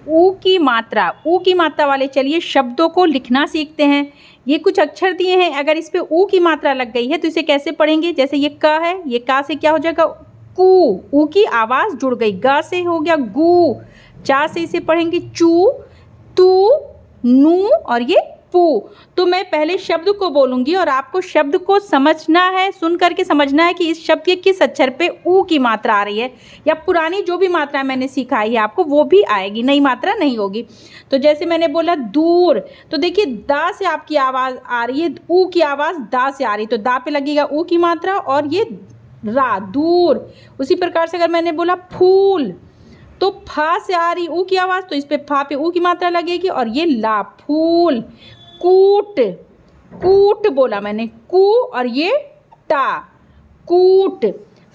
ऊ की मात्रा, ऊ की मात्रा वाले चलिए शब्दों को लिखना सीखते हैं। ये कुछ अक्षर दिए हैं, अगर इस पे ऊ की मात्रा लग गई है तो इसे कैसे पढ़ेंगे? जैसे ये क है, ये का से क्या हो जाएगा? कू, ऊ की आवाज़ जुड़ गई, ग से हो गया गू, चा से इसे पढ़ेंगे चू, तू, नू और ये पू। तो मैं पहले शब्द को बोलूँगी और आपको शब्द को समझना है, सुन करके समझना है कि इस शब्द के किस अक्षर पे ऊ की मात्रा आ रही है, या पुरानी जो भी मात्रा मैंने सिखाई है आपको वो भी आएगी, नई मात्रा नहीं होगी। तो जैसे मैंने बोला दूर, तो देखिए दा से आपकी आवाज़ आ रही है, ऊ की आवाज़ दा से आ रही है, तो दा पे लगेगा ऊ की मात्रा और ये रा, दूर। उसी प्रकार से अगर मैंने बोला फूल, तो फा से आ रही ऊ की आवाज़, तो इस पे फा पे ऊ की मात्रा लगेगी और ये ला, फूल। कूट, कूट बोला मैंने, कू और ये टा, कूट।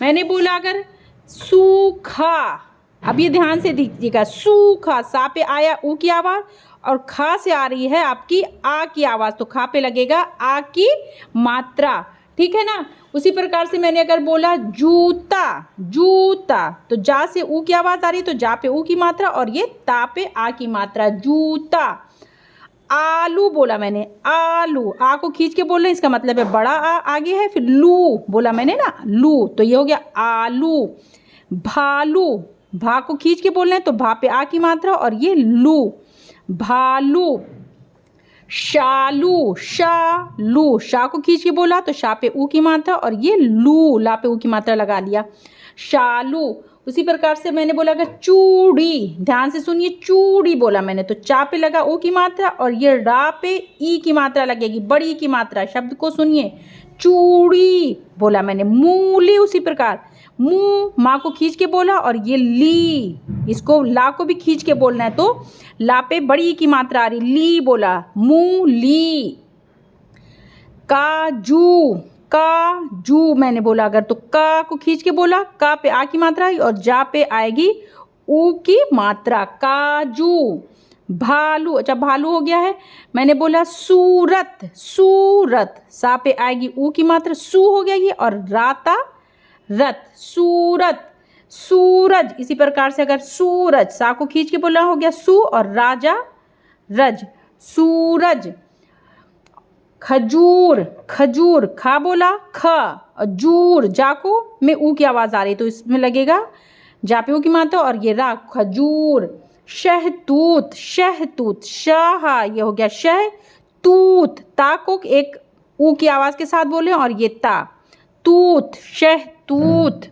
मैंने बोला अगर सूखा, अब ये ध्यान से दीजिएगा, सूखा, सा पे आया ऊ की आवाज़ और खा से आ रही है आपकी आ की आवाज़, तो खा पे लगेगा आ की मात्रा, ठीक है ना। उसी प्रकार से मैंने अगर बोला जूता, जूता, तो जा से ऊ की आवाज़ आ रही है तो जा पे ऊ की मात्रा और ये ता पे आ की मात्रा, जूता। आलू बोला मैंने, आलू, आ को खींच के बोल रहे हैं, इसका मतलब है बड़ा आ आगे है, फिर लू बोला मैंने ना, लू, तो ये हो गया आलू। भालू, भा को खींच के बोल रहे हैं तो भा पे आ की मात्रा और ये लू, भालू। शालू, शालू, शा को खींच के बोला तो शा पे ऊ की मात्रा और ये लू, ला पे ऊ की मात्रा लगा लिया, शालू। उसी प्रकार से मैंने बोला अगर चूड़ी, ध्यान से सुनिए, चूड़ी बोला मैंने तो चा पे लगा ओ की मात्रा और ये रा पे ई की मात्रा लगेगी, बड़ी की मात्रा, शब्द को सुनिए, चूड़ी बोला मैंने। मूली, उसी प्रकार मुँह, माँ को खींच के बोला और ये ली, इसको ला को भी खींच के बोलना है तो ला पे बड़ी की मात्रा आ रही, ली बोला, मूली। काजू, काजू मैंने बोला अगर तो का को खींच के बोला, का पे आ की मात्रा आई और जा पे आएगी ऊ की मात्रा, काजू। भालू, अच्छा भालू हो गया है। मैंने बोला सूरत, सूरत, सा पे आएगी ऊ की मात्रा, सू हो गया ये और राता रत, सूरत। सूरज, इसी प्रकार से अगर सूरज, सा को खींच के बोला हो गया सू और राजा रज, सूरज। खजूर, खजूर, खा बोला ख और जूर, जा को में ऊ की आवाज़ आ रही है तो इसमें लगेगा जा पे ऊ की मात्रा और ये रा, खजूर। शहतूत, शहतूत, शाह, ये हो गया शह, तूत, ता को एक ऊ की आवाज़ के साथ बोले और ये ता, तूत, शहतूत।